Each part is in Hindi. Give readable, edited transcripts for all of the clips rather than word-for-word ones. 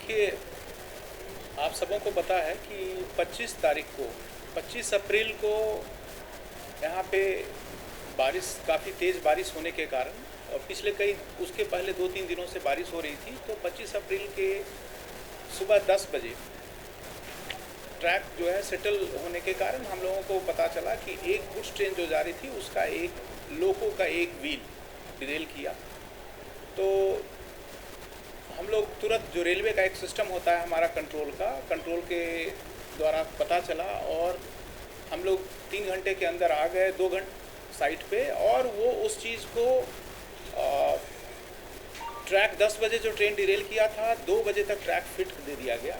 देखिए, आप सबों को पता है कि 25 अप्रैल को यहाँ पे काफ़ी तेज़ बारिश होने के कारण और पिछले उसके पहले 2-3 दिनों से बारिश हो रही थी। तो 25 अप्रैल के सुबह 10 बजे ट्रैक जो है सेटल होने के कारण हम लोगों को पता चला कि एक गुड्स ट्रेन जो जा रही थी उसका एक लोको का एक व्हील डिरेल किया। तो हम लोग तुरंत जो रेलवे का एक सिस्टम होता है हमारा कंट्रोल के द्वारा पता चला और हम लोग 3 घंटे के अंदर आ गए 2 घंटे साइट पे। और वो उस चीज़ को ट्रैक 10 बजे जो ट्रेन डिरेल किया था 2 बजे तक ट्रैक फिट दे दिया गया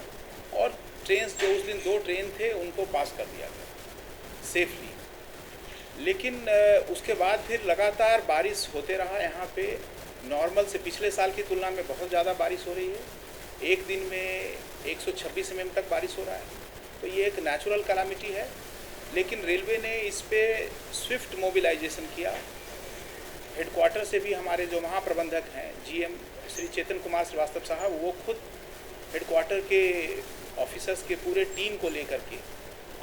और ट्रेन जो उस दिन 2 ट्रेन थे उनको पास कर दिया गया सेफली। लेकिन उसके बाद फिर लगातार बारिश होते रहा। यहाँ पे नॉर्मल से पिछले साल की तुलना में बहुत ज़्यादा बारिश हो रही है। एक दिन में 126 mm तक बारिश हो रहा है। तो ये एक नेचुरल कैलामिटी है, लेकिन रेलवे ने इस पे स्विफ्ट मोबिलाइजेशन किया। हेडक्वार्टर से भी हमारे जो महाप्रबंधक हैं GM श्री चेतन कुमार श्रीवास्तव साहब, वो खुद हेडक्वार्टर के ऑफिसर्स के पूरे टीम को लेकर के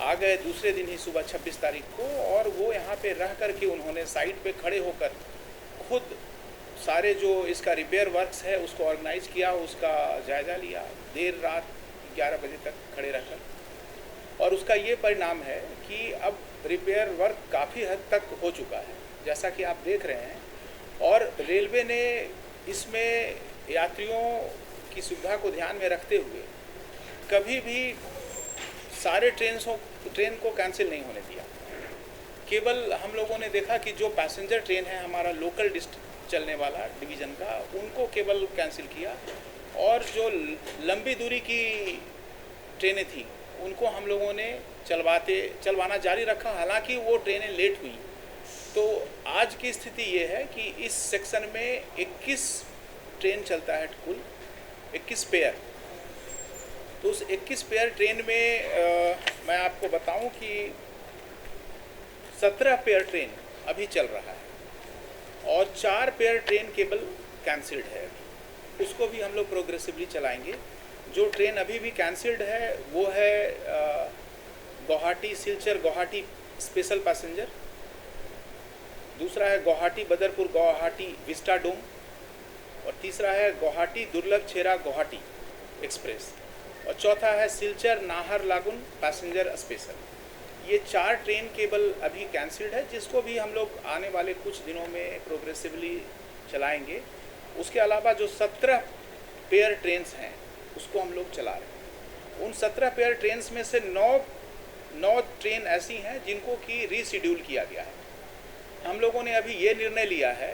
आ गए दूसरे दिन ही सुबह 26 तारीख को। और वो यहाँ पे रह कर के उन्होंने साइट पे खड़े होकर खुद सारे जो इसका रिपेयर वर्क्स है उसको ऑर्गेनाइज किया, उसका जायज़ा लिया देर रात 11 बजे तक खड़े रहकर। और उसका ये परिणाम है कि अब रिपेयर वर्क काफ़ी हद तक हो चुका है, जैसा कि आप देख रहे हैं। और रेलवे ने इसमें यात्रियों की सुविधा को ध्यान में रखते हुए कभी भी सारे ट्रेन को कैंसिल नहीं होने दिया। केवल हम लोगों ने देखा कि जो पैसेंजर ट्रेन है हमारा लोकल चलने वाला डिवीज़न का, उनको केवल कैंसिल किया। और जो लंबी दूरी की ट्रेनें थी उनको हम लोगों ने चलवाना जारी रखा, हालांकि वो ट्रेनें लेट हुई। तो आज की स्थिति ये है कि इस सेक्शन में 21 ट्रेन चलता है, कुल 21 पेयर। तो उस 21 पेयर ट्रेन में मैं आपको बताऊं कि 17 पेयर ट्रेन अभी चल रहा है और 4 पेयर ट्रेन केवल कैंसिल्ड है। उसको भी हम लोग प्रोग्रेसिवली चलाएंगे। जो ट्रेन अभी भी कैंसिल्ड है वो है गुवाहाटी सिलचर गुवाहाटी स्पेशल पैसेंजर, दूसरा है गुवाहाटी बदरपुर गुवाहाटी विस्टाडोम, और तीसरा है गुवाहाटी दुर्लभ छेरा गुवाहाटी एक्सप्रेस, और चौथा है सिलचर नाहरलागुन पैसेंजर स्पेशल। ये 4 ट्रेन केवल अभी कैंसिल्ड है, जिसको भी हम लोग आने वाले कुछ दिनों में प्रोग्रेसिवली चलाएंगे। उसके अलावा जो 17 पेयर ट्रेन्स हैं उसको हम लोग चला रहे हैं। उन 17 पेयर ट्रेन्स में से 9 ट्रेन ऐसी हैं जिनको कि रीशेड्यूल किया गया है। हम लोगों ने अभी ये निर्णय लिया है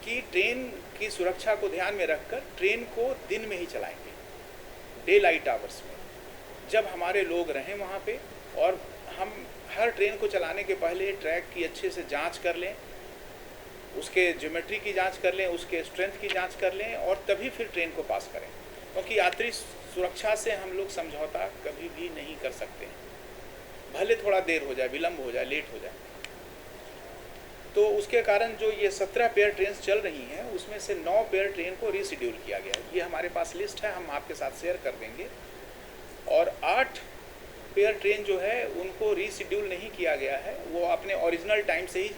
कि ट्रेन की सुरक्षा को ध्यान में रखकर ट्रेन को दिन में ही चलाएंगे, डे लाइट आवर्स में, जब हमारे लोग रहें वहाँ पे। और हम हर ट्रेन को चलाने के पहले ट्रैक की अच्छे से जांच कर लें, उसके ज्योमेट्री की जांच कर लें, उसके स्ट्रेंथ की जांच कर लें, और तभी फिर ट्रेन को पास करें। क्योंकि यात्री सुरक्षा से हम लोग समझौता कभी भी नहीं कर सकते हैं, भले थोड़ा देर हो जाए, विलम्ब हो जाए, लेट हो जाए। तो उसके कारण जो ये 17 पेयर ट्रेन चल रही हैं उसमें से 9 पेयर ट्रेन को रीशेड्यूल किया गया है। ये हमारे पास लिस्ट है, हम आपके साथ शेयर कर देंगे। और 8 पेयर ट्रेन जो है उनको रीशेड्यूल नहीं किया गया है, वो अपने ओरिजिनल टाइम से ही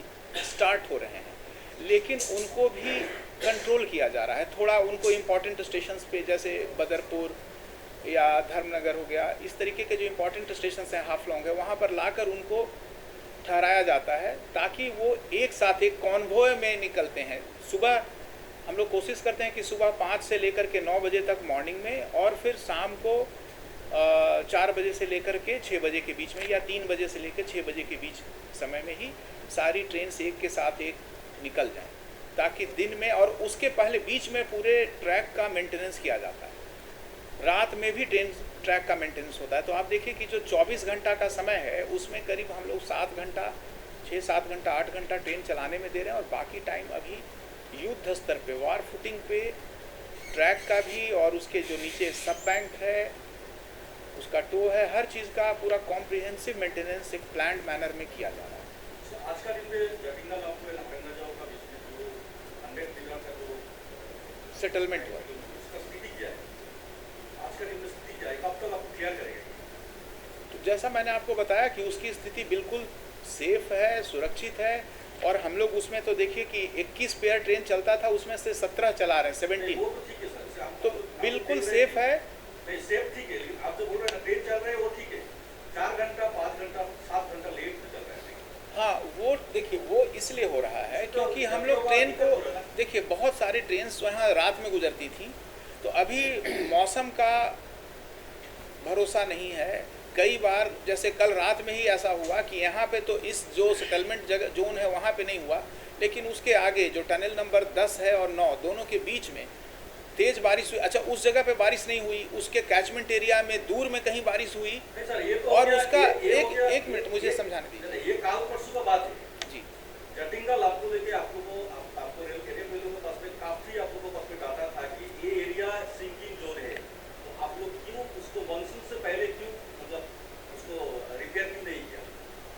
स्टार्ट हो रहे हैं, लेकिन उनको भी कंट्रोल किया जा रहा है। थोड़ा उनको इम्पॉर्टेंट स्टेशंस पे, जैसे बदरपुर या धर्मनगर हो गया, इस तरीके के जो इम्पॉर्टेंट स्टेशंस हैं, हाफलॉन्ग है, वहाँ पर लाकर उनको ठहराया जाता है ताकि वो एक साथ एक कॉन्वॉय में निकलते हैं। सुबह हम लोग कोशिश करते हैं कि सुबह 5 से लेकर के 9 बजे तक मॉर्निंग में, और फिर शाम को 4 बजे से लेकर के 6 बजे के बीच में, या 3 बजे से लेकर 6 बजे के बीच समय में ही सारी ट्रेन एक के साथ एक निकल जाएं, ताकि दिन में और उसके पहले बीच में पूरे ट्रैक का मेंटेनेंस किया जाता है। रात में भी ट्रैक का मेंटेनेंस होता है। तो आप देखिए कि जो 24 घंटा का समय है उसमें करीब हम लोग 7 घंटा 6-7 घंटा 8 घंटा ट्रेन चलाने में दे रहे हैं, और बाकी टाइम अभी युद्ध स्तर पे, वार फुटिंग पे ट्रैक का भी, और उसके जो नीचे सब बैंक है उसका टो है, हर चीज़ का पूरा कॉम्प्रिहेंसिव मेंटेनेंस एक प्लान्ड मैनर में किया जा रहा है। आज का दिन सेटलमेंट हुआ, जैसा मैंने आपको बताया कि उसकी स्थिति बिल्कुल सेफ है, सुरक्षित है, और हम लोग उसमें तो देखिए कि 21 पेयर ट्रेन चलता था, उसमें से 17 चला रहे हैं, 17। वो तो ठीक है सर, तो बिल्कुल सेफ है। नहीं सेफ ठीक है, लेकिन आप जो बोल रहे हैं ट्रेन चल रहे हैं वो ठीक है, 4 घंटा 5 घंटा 7 घंटा लेट से चल रहा है। हाँ, वो देखिए वो इसलिए हो रहा है क्योंकि हम लोग ट्रेन को देखिए, बहुत सारी ट्रेन वहाँ रात में गुजरती थी, तो अभी मौसम का भरोसा नहीं है। कई बार जैसे कल रात में ही ऐसा हुआ कि यहाँ पे तो इस जो सेटलमेंट जगह जोन है वहाँ पे नहीं हुआ, लेकिन उसके आगे जो टनल नंबर 10 है और 9 दोनों के बीच में तेज बारिश हुई। अच्छा, उस जगह पे बारिश नहीं हुई, उसके कैचमेंट एरिया में दूर में कहीं बारिश हुई। सर, ये तो और उसका एक मिनट मुझे समझाने दीजिए। ये काल परसों का बात है जी, जटिंगा लापको लेके आप लोगों को आपको रेल के पास में काफी आप लोगों को पास में डाटा था कि ये एरिया सिंकिंग जोन है, तो आप लोग क्यों उसको मानसून से पहले क्यों मतलब उसको रिपेयर क्यों नहीं किया?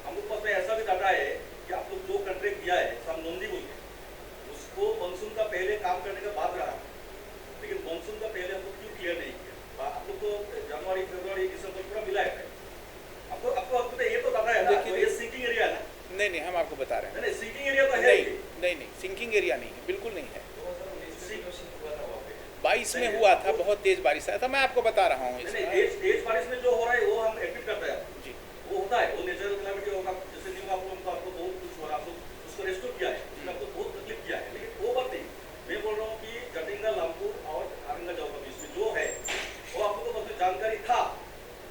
हम लोग पास में ऐसा भी डाटा है कि आप लोग जो कॉन्ट्रैक्ट दिया है सब नोंदी बोल के उसको मानसून का पहले काम करने का बात रहा, लेकिन मानसून का पहले हम लोग क्यों क्लियर नहीं किया? आप लोग को जनवरी फरवरी दिसंबर पूरा मिला है आपको तो ये तो डाटा है ना, तो ये सिंकिंग एरिया है ना? नहीं हम आपको बता रहे हैं। नहीं सिंकिंग एरिया तो है नहीं सिंकिंग एरिया नहीं है, बिल्कुल नहीं है। 22 में नहीं, हुआ था, बहुत तेज बारिश आया था, मैं आपको बता रहा हूँ। तेज बारिश में जो हो रहा है वो हम एडमिट करते हैं जी, वो होता है, वो नेचुरल कैलामिटी होगा। जैसे न्यू आपको बहुत कुछ हो रहा है, आप लोग उसको रेस्टोर किया है, उसने आपको बहुत तकलीफ किया है, लेकिन वो बात नहीं। मैं बोल रहा हूँ कि जटिंगा लामपुर और आरंगा जाओ का बीच में जो है वो आप लोगों को जानकारी था,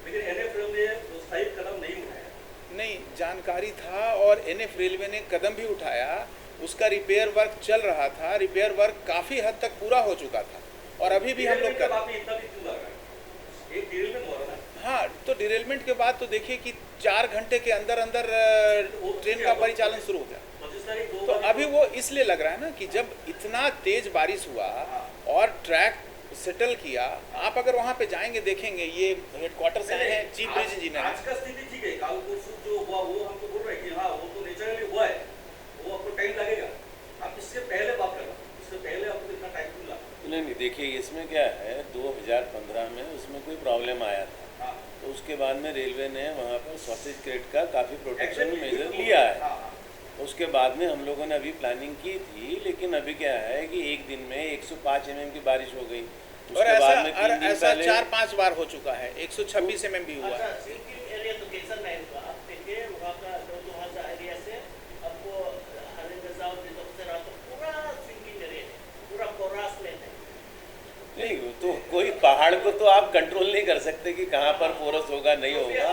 लेकिन NF ने स्थायी कदम नहीं उठाया। नहीं जानकारी था, और NF रेलवे ने कदम भी उठाया, उसका रिपेयर वर्क चल रहा था, रिपेयर वर्क काफ़ी हद तक पूरा हो चुका था, और अभी भी हम लोग कर। हाँ, तो डिरेलमेंट के बाद तो देखिए कि 4 घंटे के अंदर अंदर ट्रेन का परिचालन शुरू हो गया। तो अभी वो इसलिए लग रहा है ना कि जब इतना तेज बारिश हुआ और ट्रैक सेटल किया, आप अगर वहाँ पे जाएंगे देखेंगे, ये हेडक्वार्टर से आए हैं चीफ ब्रिज इंजीनियर। आज का स्थिति ठीक है, काल परसों जो हुआ वो हमको बोल रहे हैं कि हाँ वो तो नेचुरली हुआ है, वो आपको टाइम लगेगा। आप इससे पहले बात कर रहे हो, इससे पहले आपको इतना टाइम क्यों लगा? नहीं देखिए, इसमें क्या है, 2015 में उसमें कोई प्रॉब्लम आया था, तो उसके बाद में रेलवे ने वहाँ पर सॉसेज क्रेट का काफ़ी प्रोटेक्शन मेजर लिया है। उसके बाद में हम लोगों ने अभी प्लानिंग की थी, लेकिन अभी क्या है कि एक दिन में 105 mm की बारिश हो गई। और ऐसा 4-5 बार हो चुका है, 126 mm भी हुआ है। एरिया तो कैसा नहीं हुआ, आप देखिए वहाँ का जो एरिया से आपको पूरा सिंकिंग एरिया है, पूरा कोरास में है। नहीं, तो कोई पहाड़ को तो आप कंट्रोल नहीं कर सकते कि कहाँ पर पोरस होगा नहीं होगा।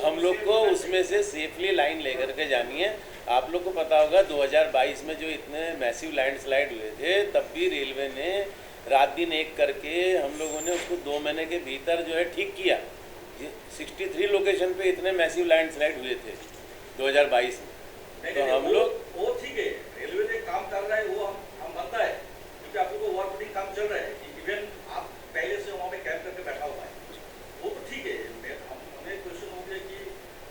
हम लोग को उसमें से सेफली लाइन लेकर के जानी है। आप लोग को पता होगा 2022 में जो इतने मैसिव लैंडस्लाइड हुए थे, तब भी रेलवे ने रात दिन एक करके हम लोगों ने उसको 2 महीने के भीतर जो है ठीक किया। 63 लोकेशन पे इतने मैसिव लैंडस्लाइड हुए थे 2022 में। तो हम लोग वो ठीक है, रेलवे ने काम कर रहा है, वो हम मानता है, क्योंकि आप लोग को ओवरपुटिंग काम चल रहा है, इवन आप पहले से वहाँ पे कैंप करके बैठा हुआ है, वो तो ठीक है। हमें क्वेश्चन हो गया कि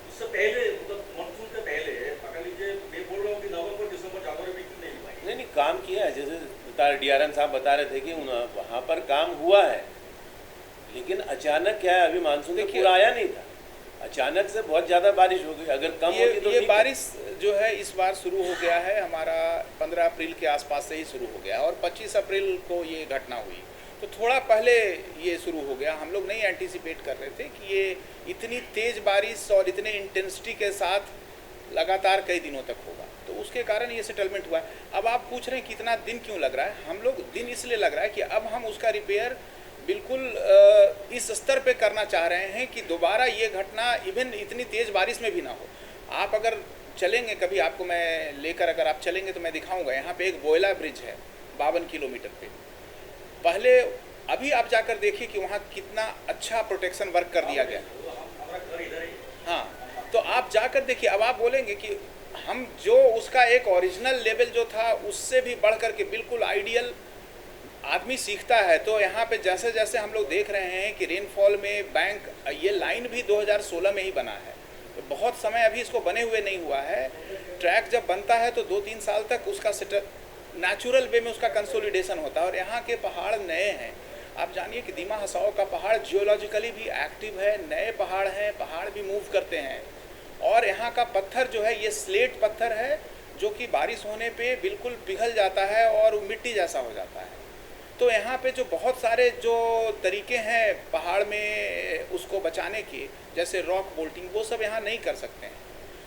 उससे पहले मतलब मानसून से पहले पकड़ लीजिए, मैं बोल रहा हूँ कि नवंबर दिसंबर जनवरी में क्यों नहीं हुआ? नहीं काम किया है, जैसे DRM साहब बता रहे थे कि वहाँ पर काम हुआ है, लेकिन अचानक क्या है, अभी मानसून का पूरा आया नहीं था, अचानक से बहुत ज़्यादा बारिश हो गई। अगर कम होती तो ये बारिश जो है इस बार शुरू हो गया है, हमारा 15 अप्रैल के आसपास से ही शुरू हो गया, और 25 अप्रैल को ये घटना हुई, तो थोड़ा पहले ये शुरू हो गया। हम लोग नहीं एंटीसिपेट कर रहे थे कि ये इतनी तेज़ बारिश और इतने इंटेंसिटी के साथ लगातार कई दिनों तक होगा, तो उसके कारण ये सेटलमेंट हुआ है। अब आप पूछ रहे हैं कितना दिन क्यों लग रहा है, हम लोग दिन इसलिए लग रहा है कि अब हम उसका रिपेयर बिल्कुल इस स्तर पे करना चाह रहे हैं कि दोबारा ये घटना इवन इतनी तेज़ बारिश में भी ना हो। आप अगर चलेंगे कभी, आपको मैं लेकर अगर आप चलेंगे तो मैं दिखाऊंगा, यहाँ पे एक बोयला ब्रिज है 52 किलोमीटर पे। पहले अभी आप जाकर देखिए कि वहाँ कितना अच्छा प्रोटेक्शन वर्क कर दिया गया। हाँ, तो आप जाकर देखिए। अब आप बोलेंगे कि हम जो उसका एक ओरिजिनल लेवल जो था उससे भी बढ़ कर के बिल्कुल आइडियल आदमी सीखता है, तो यहाँ पे जैसे जैसे हम लोग देख रहे हैं कि रेनफॉल में बैंक, ये लाइन भी 2016 में ही बना है, तो बहुत समय अभी इसको बने हुए नहीं हुआ है। ट्रैक जब बनता है तो 2-3 साल तक उसका नेचुरल वे में उसका कंसोलिडेशन होता है, और यहाँ के पहाड़ नए हैं, आप जानिए कि दीमा हसाओ का पहाड़ जियोलॉजिकली भी एक्टिव है, नए पहाड़ हैं, पहाड़ भी मूव करते हैं, और यहाँ का पत्थर जो है ये स्लेट पत्थर है जो कि बारिश होने पे बिल्कुल पिघल जाता है और मिट्टी जैसा हो जाता है। तो यहाँ पे जो बहुत सारे जो तरीके हैं पहाड़ में उसको बचाने के, जैसे रॉक बोल्टिंग, वो सब यहाँ नहीं कर सकते हैं।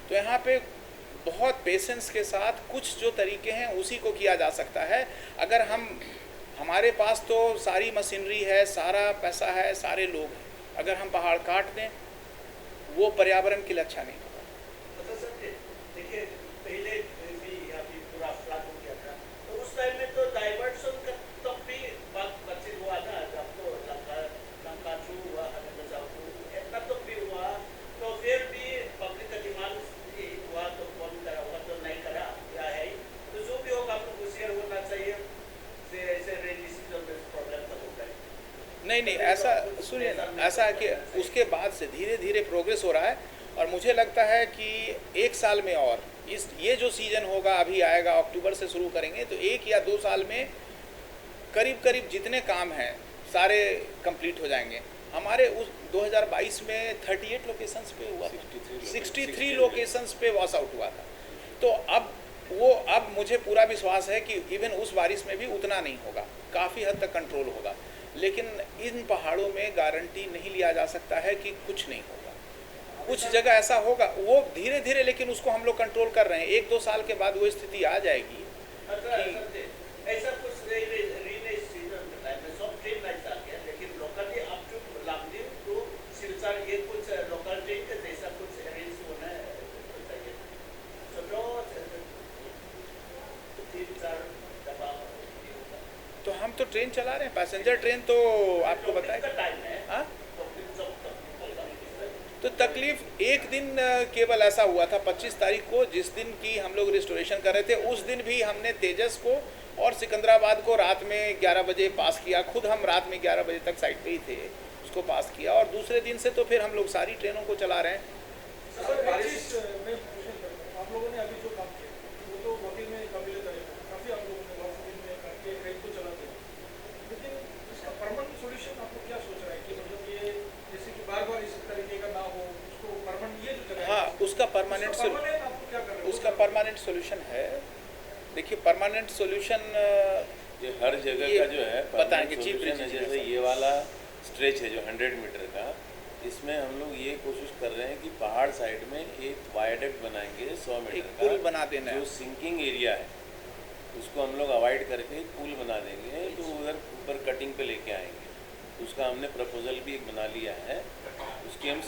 तो यहाँ पे बहुत पेशेंस के साथ कुछ जो तरीके हैं उसी को किया जा सकता है। अगर हमारे पास तो सारी मशीनरी है, सारा पैसा है, सारे लोग हैं, अगर हम पहाड़ काट दें वो पर्यावरण के लिए अच्छा नहीं होगा। मतलब सर देखिए पहले भी यहाँ पे पूरा फ्लड हो गया था, तो उस टाइम में तो डाइवर्सन का तब भी बात हुआ ना, जब तो लंका थ्रू हुआ, इतना तो भी हुआ, तो फिर भी पब्लिक का डिमांड हुआ तो कौन करा हुआ तो नहीं करा या है। तो जो भी होगा आपको होशियार होना चाहिए, ऐसे रेनी सीजन में प्रॉब्लम तो होता है। नहीं, ऐसा सुनिए ना, ऐसा है कि उसके बाद से धीरे धीरे प्रोग्रेस हो रहा है, और मुझे लगता है कि 1 साल में और ये जो सीज़न होगा अभी आएगा, अक्टूबर से शुरू करेंगे, तो 1 या 2 साल में करीब जितने काम हैं सारे कंप्लीट हो जाएंगे। हमारे उस 2022 में 38 लोकेशंस पे हुआ, 63 लोकेशंस पे वॉश आउट हुआ था। तो अब मुझे पूरा विश्वास है कि इवन उस बारिश में भी उतना नहीं होगा, काफ़ी हद तक कंट्रोल होगा। लेकिन इन पहाड़ों में गारंटी नहीं लिया जा सकता है कि कुछ नहीं होगा। कुछ जगह ऐसा होगा, वो धीरे धीरे, लेकिन उसको हम लोग कंट्रोल कर रहे हैं। 1-2 साल के बाद वो स्थिति आ जाएगी कि ऐसा कुछ रीने सीजन में टाइम में सब ट्रेन लाइट आ गया, लेकिन लोकली आप जो लामडिंग टू सिलचर ये कुछ लोकल ट्रेन के जैसा कुछ अरेंज होना चाहिए। तो जो 3-4 दफा तो हम तो ट्रेन चला रहे हैं, पैसेंजर ट्रेन, तो आपको बताएं। हाँ, तो तकलीफ एक दिन केवल ऐसा हुआ था 25 तारीख को, जिस दिन की हम लोग रिस्टोरेशन कर रहे थे। उस दिन भी हमने तेजस को और सिकंदराबाद को रात में 11 बजे पास किया। खुद हम रात में 11 बजे तक साइट पे ही थे, उसको पास किया। और दूसरे दिन से तो फिर हम लोग सारी ट्रेनों को चला रहे हैं। आप लोगों ने अभी जो काम किया वो तो वाकई में काबिल तारीफ है, काफ़ी आप लोगों ने बहुत दिन में करके ट्रेन को चलाते हैं, लेकिन इसका परमानेंट सॉल्यूशन आपको क्या सोच रहा है कि मतलब ये जैसे कि बार बार इस तरीके का ना हो, उसको परमानेंट ये जो जगह हाँ, उसका परमानेंट आपको क्या कर रहे हो? उसका परमानेंट सोल्यूशन है। देखिए, परमानेंट सोल्यूशन ये हर जगह का जो है बताएंगे चीफ solution है। जैसे ये वाला स्ट्रेच है जो 100 मीटर का, इसमें हम लोग ये कोशिश कर रहे हैं कि पहाड़ साइड में एक वायडक्ट बनाएंगे 100 मीटर एक का, पुल बना देना है। जो सिंकिंग एरिया है उसको हम लोग अवॉइड करके एक पुल बना देंगे, तो उधर ऊपर कटिंग पे लेके आएंगे। उसका हमने प्रपोजल भी एक बना लिया है, उसकी हम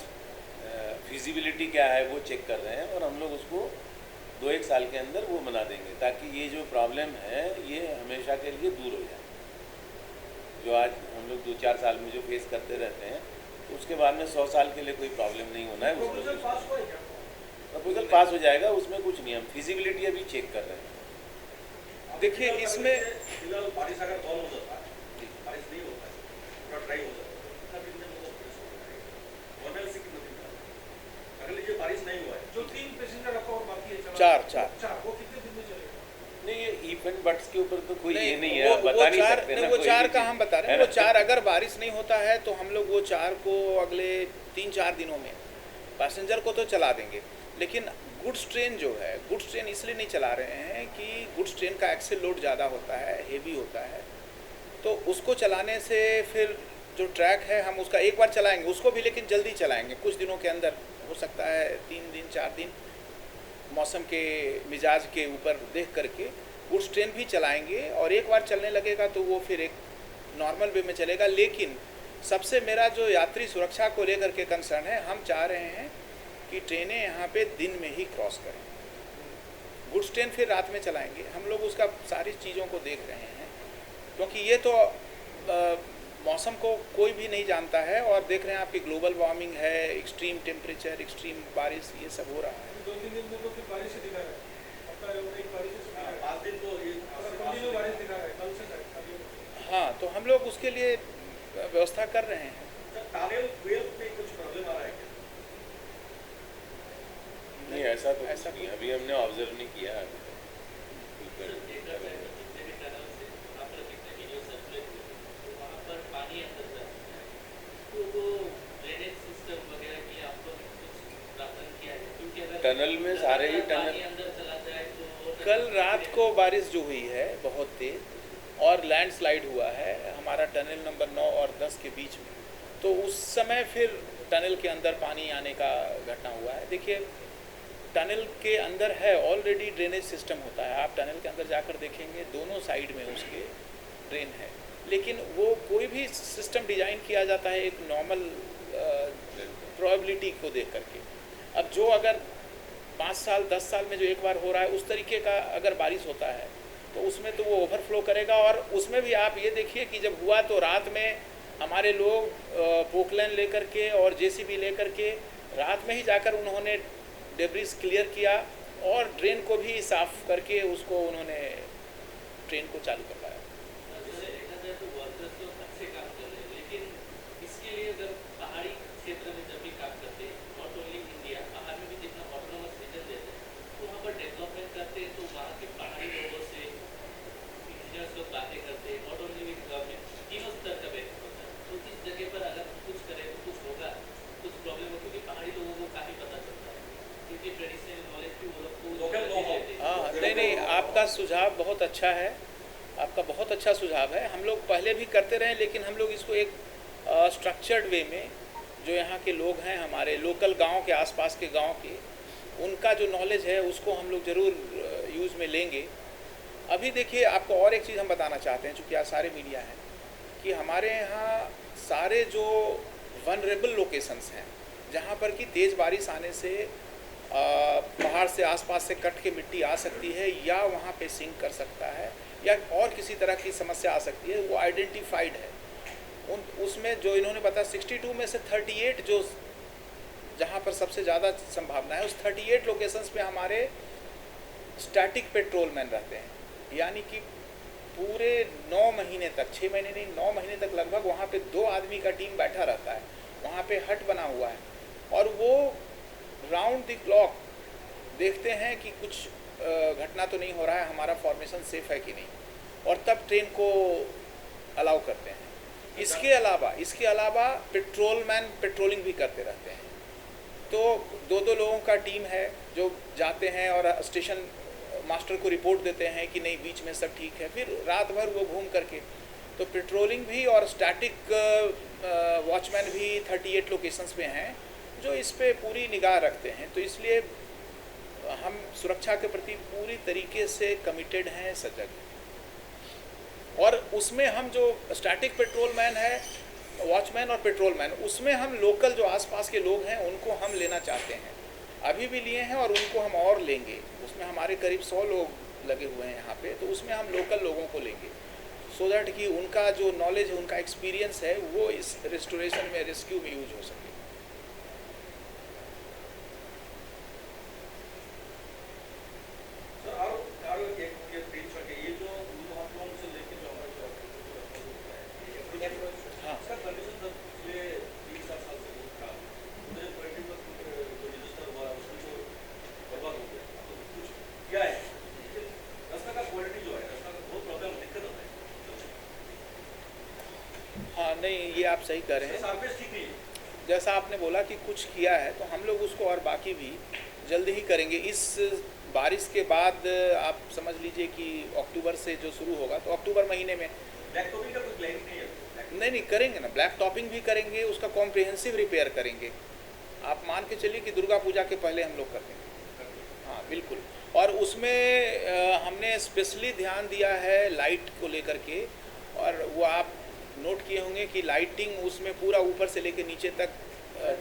फिजिबिलिटी क्या है वो चेक कर रहे हैं, और हम लोग उसको 2-1 साल के अंदर वो बना देंगे, ताकि ये जो प्रॉब्लम है ये हमेशा के लिए दूर हो जाए। जो आज हम लोग 2-4 साल में जो फेस करते रहते हैं, तो उसके बाद में 100 साल के लिए कोई प्रॉब्लम नहीं होना है। प्रपोजल पास हुआ है क्या? प्रपोजल पास हो जाएगा, उसमें कुछ नहीं, हम फिजिबिलिटी अभी चेक कर रहे हैं। देखिए, इसमें फिलहाल बारिश अगर कम हो जाता है, बारिश नहीं होता है, पूरा ड्राई हो जाता है, कितना दिन में वो प्रेस हो जाएगा? नॉर्मल से कितना दिन का? अगर लीजिए बारिश नहीं हुआ है, जो 3 पैसेंजर रखा और बाकी है चार, वो कितने दिन में चलेगा? नहीं, ये इफ एंड बट्स के ऊपर तो कोई ये नहीं है, वो आप बता नहीं चार, सकते ना। वो कोई 4 भी का चीज़, हम बता रहे है हैं। वो ना? 4 अगर बारिश नहीं होता है तो हम लोग वो 4 को अगले 3-4 दिनों में पैसेंजर को तो चला देंगे। लेकिन गुड्स ट्रेन जो है, गुड्स ट्रेन इसलिए नहीं चला रहे हैं कि गुड्स ट्रेन का एक्सेल लोड ज़्यादा होता है, हेवी होता है, तो उसको चलाने से फिर जो ट्रैक है हम उसका एक बार चलाएंगे, उसको भी लेकिन जल्दी चलाएंगे, कुछ दिनों के अंदर, हो सकता है 3 दिन 4 दिन, मौसम के मिजाज के ऊपर देख करके गुड्स ट्रेन भी चलाएंगे। और एक बार चलने लगेगा तो वो फिर एक नॉर्मल वे में चलेगा। लेकिन सबसे मेरा जो यात्री सुरक्षा को लेकर के कंसर्न है, हम चाह रहे हैं कि ट्रेनें यहाँ पे दिन में ही क्रॉस करें, गुड्स ट्रेन फिर रात में चलाएंगे। हम लोग उसका सारी चीज़ों को देख रहे हैं, क्योंकि ये तो मौसम को कोई भी नहीं जानता है, और देख रहे हैं आपकी ग्लोबल वार्मिंग है, एक्सट्रीम टेम्परेचर, एक्सट्रीम बारिश, ये सब हो रहा है। 2-3 दिन में तो फिर बारिश से दिखा रहा है, हफ्ता एक बारिश से दिखा रहा है, 5 दिन तो ये कंटिन्यू बारिश दिखा रहा है, कल से हाँ, तो हम लोग उसके लिए व्यवस्था कर रहे हैं। टानेल 12 में कुछ प्रॉब्लम आ रहा है क्या? नहीं, ऐसा तो ऐसा नहीं, अभी हमने ऑब्जर्व नहीं किया अभी तक। जितने भी टनल से आप लोग जितने वीडियो सर्कुलेट हुए, तो वहाँ पर पानी टनल में सारे ही पानी टनल। अंदर चला जाए तो कल रात को बारिश जो हुई है बहुत तेज और लैंडस्लाइड हुआ है हमारा टनल नंबर 9 और 10 के बीच में, तो उस समय फिर टनल के अंदर पानी आने का घटना हुआ है। देखिए टनल के अंदर है ऑलरेडी ड्रेनेज सिस्टम होता है, आप टनल के अंदर जाकर देखेंगे दोनों साइड में उसके ड्रेन है, लेकिन वो कोई भी सिस्टम डिज़ाइन किया जाता है एक नॉर्मल प्रोबेबिलिटी को देख करके। अब जो अगर 5 साल 10 साल में जो एक बार हो रहा है उस तरीके का अगर बारिश होता है तो उसमें तो वो ओवरफ्लो करेगा। और उसमें भी आप ये देखिए कि जब हुआ तो रात में हमारे लोग पोकलैन लेकर के और जेसीबी लेकर के रात में ही जाकर उन्होंने डेब्रिस क्लियर किया और ड्रेन को भी साफ करके उसको उन्होंने ट्रेन को चालू करवाया। देखा जाए तो वर्कर्स तो अच्छे काम कर रहे हैं, लेकिन इसके लिए अगर पहाड़ी क्षेत्र में जब भी काम करते हैं, नॉट ओनली इंडिया, बाहर में भी जितना ऑटोनोमस रीजन देते हैं तो वहाँ पर डेवलपमेंट करते हैं तो वहाँ के पहाड़ी लोगों से इंजीनियर्स लोग बातें करते हैं, नॉट ओनली विद गवर्नमेंट, तीनों स्तर का बैठक होता है। तो इस जगह पर अगर हम कुछ करें तो कुछ होगा, कुछ प्रॉब्लम हो, क्योंकि पहाड़ी लोगों को काफ़ी पता चलता है, क्योंकि ट्रेडिशनल नॉलेज भी वो लोग को हाँ नहीं आपका सुझाव बहुत अच्छा है, आपका बहुत अच्छा सुझाव है। हम लोग पहले भी करते रहे, लेकिन हम लोग इसको एक स्ट्रक्चर्ड वे में जो यहाँ के लोग हैं हमारे लोकल गांव के आसपास के गांव के, उनका जो नॉलेज है उसको हम लोग ज़रूर यूज़ में लेंगे। अभी देखिए आपको और एक चीज़ हम बताना चाहते हैं, चूँकि आज सारे मीडिया हैं, कि हमारे यहाँ सारे जो वनरेबल लोकेशंस हैं जहाँ पर कि तेज़ बारिश आने से पहाड़ से आसपास से कट के मिट्टी आ सकती है या वहाँ पे सिंक कर सकता है या और किसी तरह की समस्या आ सकती है, वो आइडेंटिफाइड है। उसमें जो इन्होंने बताया 62 में से 38 जो जहाँ पर सबसे ज़्यादा संभावना है, उस 38 लोकेशंस पे हमारे स्टैटिक पेट्रोलमैन रहते हैं, यानी कि पूरे 9 महीने तक, 6 महीने नहीं 9 महीने तक लगभग वहाँ पे 2 आदमी का टीम बैठा रहता है। वहाँ पे हट बना हुआ है और वो राउंड द क्लॉक देखते हैं कि कुछ घटना तो नहीं हो रहा है, हमारा फॉर्मेशन सेफ है कि नहीं, और तब ट्रेन को अलाउ करते हैं। इसके अलावा पेट्रोलमैन पेट्रोलिंग भी करते रहते हैं। तो 2-2 लोगों का टीम है जो जाते हैं और स्टेशन मास्टर को रिपोर्ट देते हैं कि नहीं बीच में सब ठीक है, फिर रात भर वो घूम करके, तो पेट्रोलिंग भी और स्टैटिक वॉचमैन भी 38 लोकेशंस पे हैं जो इस पे पूरी निगाह रखते हैं। तो इसलिए हम सुरक्षा के प्रति पूरी तरीके से कमिटेड हैं, सजग हैं। और उसमें हम जो स्टैटिक पेट्रोलमैन है, वॉचमैन और पेट्रोलमैन, उसमें हम लोकल जो आसपास के लोग हैं उनको हम लेना चाहते हैं, अभी भी लिए हैं और उनको हम और लेंगे। उसमें हमारे करीब 100 लोग लगे हुए हैं यहाँ पे, तो उसमें हम लोकल लोगों को लेंगे सो दैट कि उनका जो नॉलेज है, उनका एक्सपीरियंस है, वो इस रेस्टोरेशन में, रेस्क्यू में यूज हो सके। हाँ नहीं ये आप सही कह रहे हैं। जैसा आपने बोला कि कुछ किया है तो हम लोग उसको और बाकी भी जल्दी ही करेंगे। इस बारिश के बाद आप समझ लीजिए कि अक्टूबर से जो शुरू होगा तो अक्टूबर महीने में ब्लैक टॉपिंग का कोई प्लानिंग नहीं है? नहीं करेंगे ना, ब्लैक टॉपिंग भी करेंगे, उसका कॉम्प्रिहेंसिव रिपेयर करेंगे। आप मान के चलिए कि दुर्गा पूजा के पहले हम लोग कर देंगे। हाँ बिल्कुल। और उसमें हमने स्पेशली ध्यान दिया है लाइट को लेकर के, और वो आप नोट किए होंगे कि लाइटिंग उसमें पूरा ऊपर से लेकर नीचे तक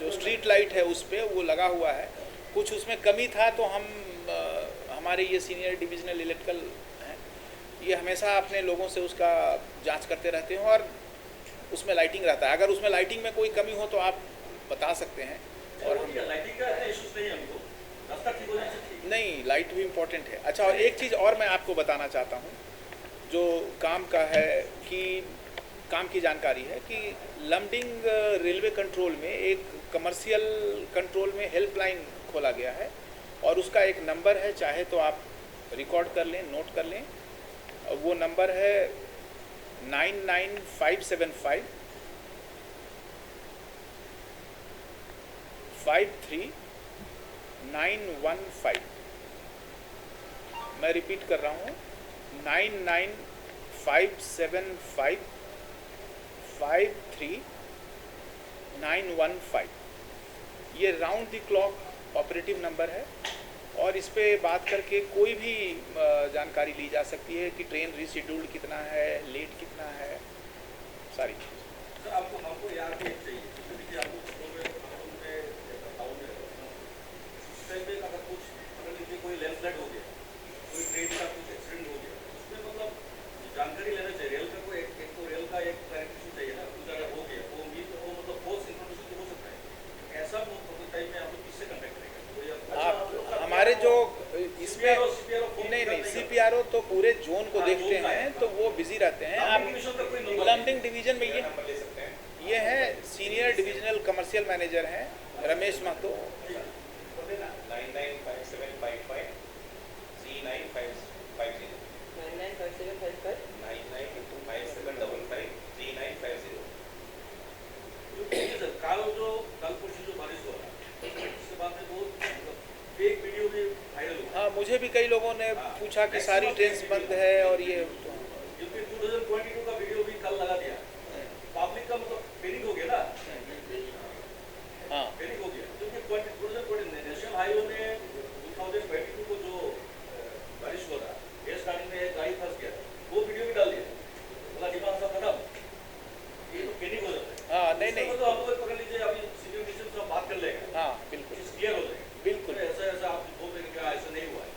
जो स्ट्रीट लाइट है उस पर वो लगा हुआ है। कुछ उसमें कमी था तो हम हमारे ये सीनियर डिविजनल इलेक्ट्रिकल हैं, ये हमेशा अपने लोगों से उसका जांच करते रहते हैं और उसमें लाइटिंग रहता है। अगर उसमें लाइटिंग में कोई कमी हो तो आप बता सकते हैं। और हम लाइटिंग का इश्यूज नहीं है हमको, रास्ता ठीक होने से ठीक। नहीं, लाइट भी इम्पोर्टेंट है। अच्छा, और एक चीज़ और मैं आपको बताना चाहता हूँ जो काम का है, कि काम की जानकारी है कि लमडिंग रेलवे कंट्रोल में एक कमर्शियल कंट्रोल में हेल्पलाइन खोला गया है और उसका एक नंबर है, चाहे तो आप रिकॉर्ड कर लें, नोट कर लें। वो नंबर है 99575 53 915। मैं रिपीट कर रहा हूँ 9957553 ये round the clock operative number है और इस पे बात करके कोई भी जानकारी ली जा सकती है कि ट्रेन रिशेड्यूल्ड कितना है, लेट कितना है, सारी चीज़। सर आपको हमको याद भी चाहिए क्योंकि आपको अगर कुछ अगर लीजिए कोई लैंडस्लाइड हो गया, कोई ट्रेन का कुछ एक्सीडेंट हो गया, उसमें मतलब जानकारी लेना चाहिए। रेल का कोई एक तो रेल का एक क्लैरिफिकेशन चाहिए ना, कुछ अगर हो गया वो भी तो वो मतलब फॉल्स इन्फॉर्मेशन तो हो सकता है। ऐसा टाइम में आप लोग किससे कॉन्टेक्ट करेंगे? आप हमारे जो इसमें नहीं CPRO तो पूरे जोन को देखते हैं तो वो बिजी रहते हैं। आप लंबिंग डिवीजन में ये है सीनियर डिविजनल कमर्शियल मैनेजर हैं रमेश महतो। 99575539523957 वीडियो भी वायरल हुआ। हाँ, मुझे भी कई लोगों ने पूछा कि सारी ट्रेन बंद है और ये क्योंकि 2022 का वीडियो भी कल लगा दिया, पब्लिक का मतलब पैनिक हो गया ना। हाँ पैनिक हो गया क्योंकि 2020 नेशनल हाईवे में 2022 को जो बारिश हो रहा है, स्टार्टिंग में एक गाड़ी फंस गया, वो वीडियो भी डाल दिया, बोला डिमांड सब खत्म। ये तो पैनिक हो जाता है। हाँ नहीं तो आप लोग पकड़ लीजिए, अभी सीनियर मिशन से बात कर लेगा। हाँ बिल्कुल क्लियर हो जाएगा। बिल्कुल। ऐसा आप बोल रहे हैं ऐसा नहीं हुआ है।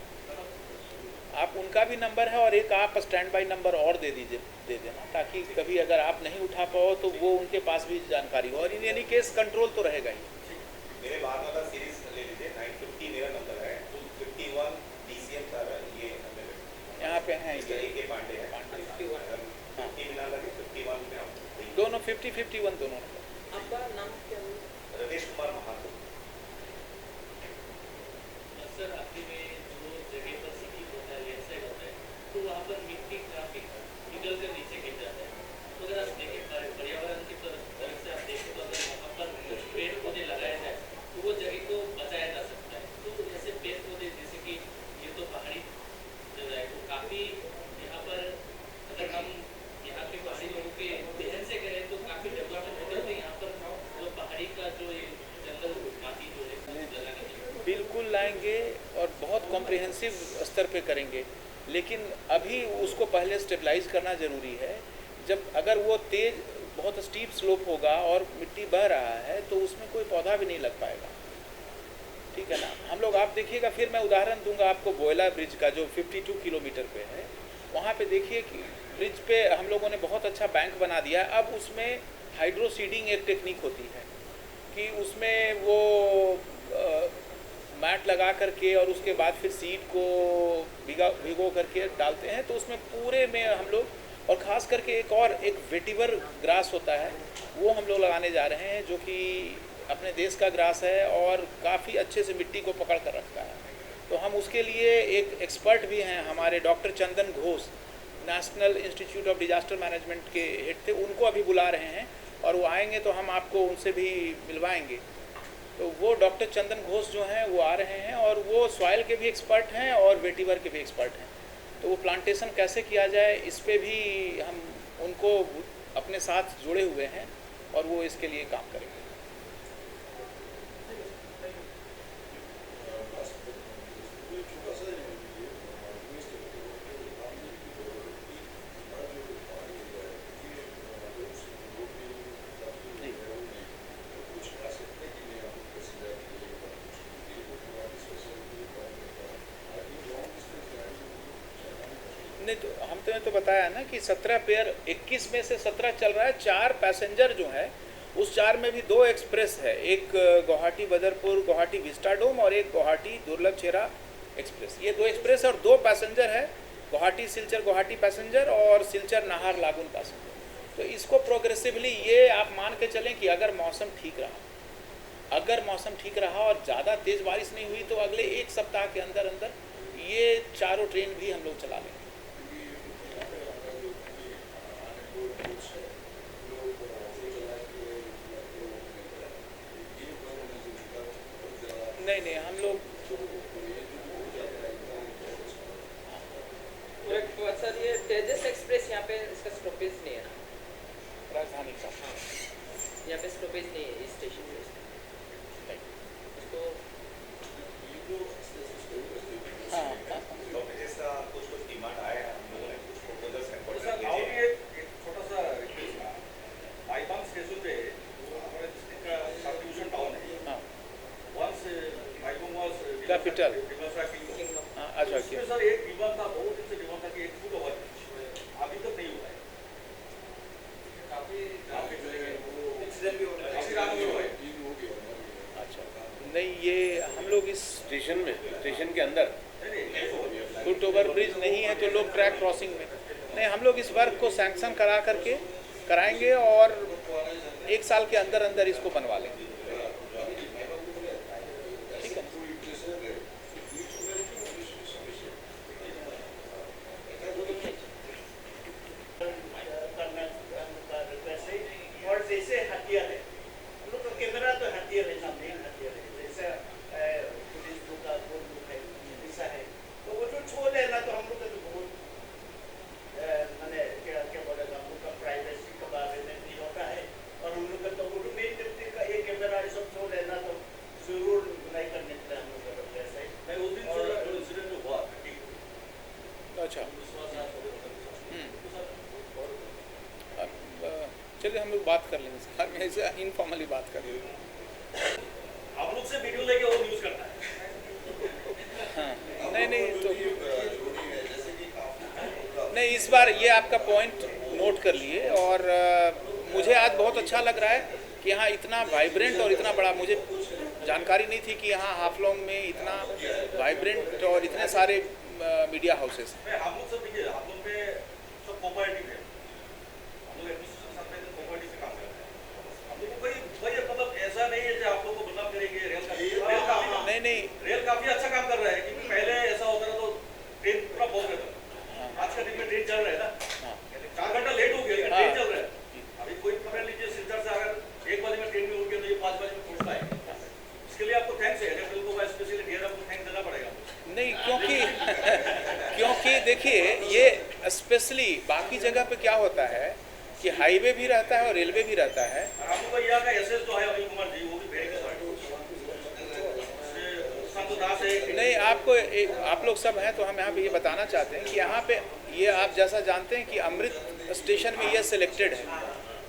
आप उनका भी नंबर है और एक आप स्टैंड बाई नंबर और दे देना ताकि कभी अगर आप नहीं उठा पाओ तो वो उनके पास भी जानकारी हो और इन एनी केस कंट्रोल तो रहेगा ही। मेरे बाद वाला सीरीज ले लीजिए 950 मेरा नंबर है, 251 DCM सर ये यहाँ पे हैं ये AK पांडे है। 50 मिला लगे 51 में आप दोनों 50-51 दोनों। आपका नाम क्या है? रमेश कुमार महातो। सर आपके में जो जगह पर सिटी होता है, लैंडस्लाइड होता है, तो वहाँ पर मिट्टी काफी निकल कर नीचे गिर जाता है। तो अगर आप देखें पर्यावरण की तरफ से आप देखें तो अगर वहाँ पर कुछ पेड़ पौधे लगाए जाए तो वो जगह को बचाया जा सकता है। तो ऐसे पेड़ पौधे जैसे कि ये तो पहाड़ी जगह है, तो काफ़ी यहाँ पर अगर हम यहाँ के पहाड़ी लोगों के ध्यान से करें तो काफ़ी डेवलपमेंट होगा। तो यहाँ पर जो पहाड़ी का जो ये जंगल माटी जो है लगाने की बिल्कुल लाएंगे और बहुत कॉम्प्रिहेंसिव स्तर पे करेंगे, लेकिन अभी उसको पहले स्टेबलाइज करना ज़रूरी है। जब अगर वो तेज़ बहुत स्टीप स्लोप होगा और मिट्टी बह रहा है तो उसमें कोई पौधा भी नहीं लग पाएगा, ठीक है ना। हम लोग आप देखिएगा, फिर मैं उदाहरण दूंगा आपको बोयला ब्रिज का जो 52 किलोमीटर पे है। वहाँ पे देखिए कि ब्रिज पे हम लोगों ने बहुत अच्छा बैंक बना दिया। अब उसमें हाइड्रो सीडिंग एक टेक्निक होती है कि उसमें वो मैट लगा करके और उसके बाद फिर सीड को भिगो करके डालते हैं, तो उसमें पूरे में हम लोग, और ख़ास करके एक वेटिवर ग्रास होता है वो हम लोग लगाने जा रहे हैं, जो कि अपने देश का ग्रास है और काफ़ी अच्छे से मिट्टी को पकड़ कर रखता है। तो हम उसके लिए एक एक्सपर्ट भी हैं, हमारे doctor Chandan Ghosh, national institute of disaster management के हेड थे, उनको अभी बुला रहे हैं और वो आएंगे तो हम आपको उनसे भी मिलवाएंगे। तो वो डॉक्टर चंदन घोष जो हैं वो आ रहे हैं और वो सॉइल के भी एक्सपर्ट हैं और वेटिवर के भी एक्सपर्ट हैं। तो वो प्लांटेशन कैसे किया जाए इस पे भी हम उनको अपने साथ जोड़े हुए हैं और वो इसके लिए काम करेंगे। नहीं तो हमने तो बताया ना कि 17 पेयर 21 में से 17 चल रहा है। 4 पैसेंजर जो है उस 4 में भी 2 एक्सप्रेस है, एक गुवाहाटी बदरपुर गुवाहाटी विस्टाडोम और एक गुवाहाटी दुर्लभ छेरा एक्सप्रेस। ये 2 एक्सप्रेस और 2 पैसेंजर है, गुवाहाटी सिलचर गुवाहाटी पैसेंजर और सिलचर नाहर लागून पैसेंजर। तो इसको प्रोग्रेसिवली ये आप मान के चलें कि अगर मौसम ठीक रहा और ज़्यादा तेज़ बारिश नहीं हुई तो अगले 1 सप्ताह के अंदर अंदर ये चारों ट्रेन भी हम लोग चला लेंगे। नहीं, हम लोग सर ये तेजस एक्सप्रेस यहाँ पे इसका स्टॉपेज नहीं है ना, राजधानी का यहाँ पे स्टॉपेज नहीं है इस स्टेशन पे, इसको हाँ तो जैसा कुछ डिमांड आया है, हम लोगों ने कुछ प्रोपोजल्स तो सर रिकॉर्ड और कर ये एक छोटा सा रिक्वेस्ट था, माईबाग स्टेशन पे हमारे डिस्ट्रिक्ट का सब डिवीजन टाउन है। हाँ वंस माईबाग वाज Capital. किंगडम। हाँ, अच्छा उसमें किया सर एक डिमांड था, बहुत दिन से डिमांड था कि एक फुट ओवर अभी तक नहीं हुआ है। काफी एक्सीडेंट भी हो रहा है, काफी रात में हुआ है। अच्छा नहीं, ये हम लोग इस स्टेशन में, स्टेशन के अंदर फुट ओवर ब्रिज नहीं है तो लोग ट्रैक क्रॉसिंग में नहीं, हम लोग इस वर्क को सैंक्शन करा करके कराएंगे और 1 साल के अंदर अंदर इसको बनवा लेंगे। ठीक है करना का रिक्वेस्ट है। और जैसे हथियार है, हम लोग का कैमरा तो हथियार है ना, मेन हथियार है, जैसे पुलिस लोग का वो लोग है ऐसा है, तो वो जो छोड़ देना तो हम लोग का तो बहुत मैंने क्या क्या बोलेगा, हम लोग का प्राइवेसी के बारे में भी होता है, और हम लोग का तो वो मेन व्यक्ति का एक कैमरा ये सब छोड़ देना तो जरूर नहीं करने के लिए हम लोग का रिक्वेस्ट है। नहीं, उस दिन जो इंसिडेंट जो हुआ अच्छा अब चलिए हम लोग बात कर लेंगे इस बारे में, ऐसे इनफॉर्मली बात कर लेंगे। आप लोग से वीडियो लेके वो न्यूज करता है। हाँ नहीं तो नहीं, इस बार ये आपका पॉइंट नोट कर लिए और मुझे आज बहुत अच्छा लग रहा है कि यहाँ इतना वाइब्रेंट और इतना बड़ा, मुझे जानकारी नहीं थी कि यहाँ हाफलोंग में इतना वाइब्रेंट और इतने सारे मीडिया हाउसेस हैं। मैं हम लोग सब देखिए, हम लोग में सब कोऑपरेटिव है, हम लोग एडमिनिस्ट्रेशन साथ में कोऑपरेटिव से काम करते हैं। हम लोग को कोई मतलब ऐसा नहीं है कि आप लोग को बदनाम करेंगे। रेल काफी अच्छा काम कर रहा है, क्योंकि पहले ऐसा होता था तो ट्रेन पूरा बहुत रहता था। आज का दिन में ट्रेन चल रहा है ना, 4 घंटा लेट हो गया, ट्रेन चल रहा है। अभी कोई पकड़ लीजिए, सिलचर से अगर 1 बजे में ट्रेन में उठ गया तो ये 5 बजे में पहुंचता है। इसके लिए आपको थैंक्स है, रेल को स्पेशली ढेर आपको थैंक्स देना पड़ेगा। नहीं क्योंकि देखिए, ये स्पेशली बाकी जगह पे क्या होता है कि हाईवे भी रहता है और रेलवे भी रहता है। आप लोग का यहाँ का एसएस जो है अनिल कुमार जी, वो भी वेरी गुड है। नहीं आप लोग सब हैं तो हम यहाँ पे ये बताना चाहते हैं कि यहाँ पे ये आप जैसा जानते हैं कि अमृत स्टेशन में ये सिलेक्टेड है,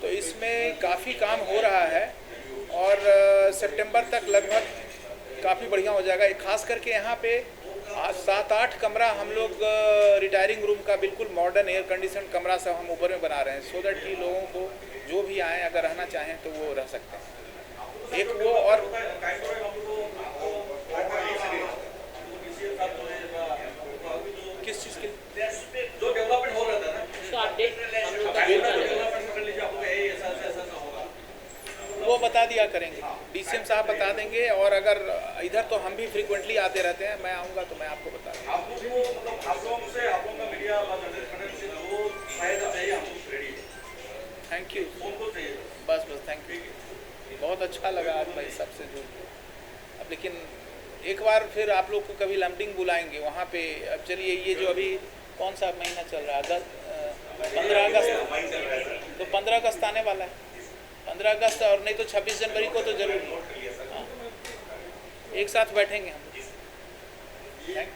तो इसमें काफ़ी काम हो रहा है और सितंबर तक लगभग काफ़ी बढ़िया हो जाएगा। खास करके यहाँ पे 7-8 कमरा हम लोग रिटायरिंग रूम का बिल्कुल मॉडर्न एयर कंडीशन कमरा सब हम ऊपर में बना रहे हैं, सो दैट कि लोगों को जो भी आए अगर रहना चाहें तो वो रह सकते हैं। एक वो और किस चीज़ के जो डेवलपमेंट हो रहा था ना, इसको अपडेट डेवलपमेंट कर लीजिए, आपको ऐसा होगा, वो बता दिया करेंगे, डीसीएम साहब बता देंगे। और अगर इधर तो हम भी फ्रीक्वेंटली आते रहते हैं, मैं आऊँगा तो मैं आपको बता दूँगा। आप लोग को मतलब आप लोगों से, आप लोगों का मीडिया से जो फायदा चाहिए हम लोग रेडी है। थैंक यू, उनको चाहिए बस थैंक यू। बहुत अच्छा लगा आज भाई सबसे जुड़ के। अब लेकिन एक बार फिर आप लोग को कभी लैंडिंग बुलाएंगे वहाँ पे। अब चलिए, ये जो अभी कौन सा महीना चल रहा है, 15 अगस्त, तो 15 अगस्त आने वाला है, 15 अगस्त और नहीं तो 26 जनवरी को तो जरूर। हाँ, एक साथ बैठेंगे हम। Thank you.